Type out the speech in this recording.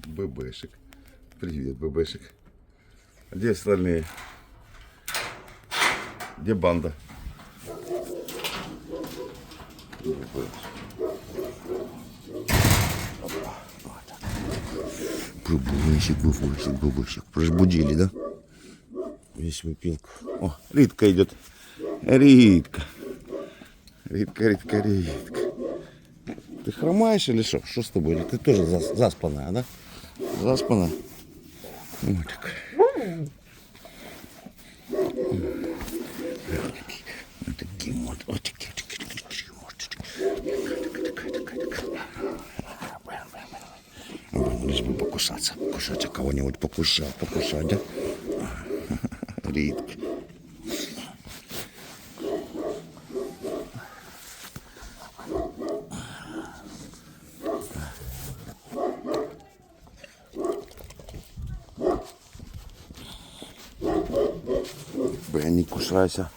ББшек. Привет, ББшек. А где остальные? Где банда? Бубышек. Разбудили, да? Весь выпилку. О, Ритка идет. Ритка. Ты хромаешь или что? Что с тобой? Или ты тоже заспанная, да? Заспанная? Вот так. Вот такие вот такие. Лишь бы покусаться, кого-нибудь покусать, да? Ритка. Бенни, кусайся.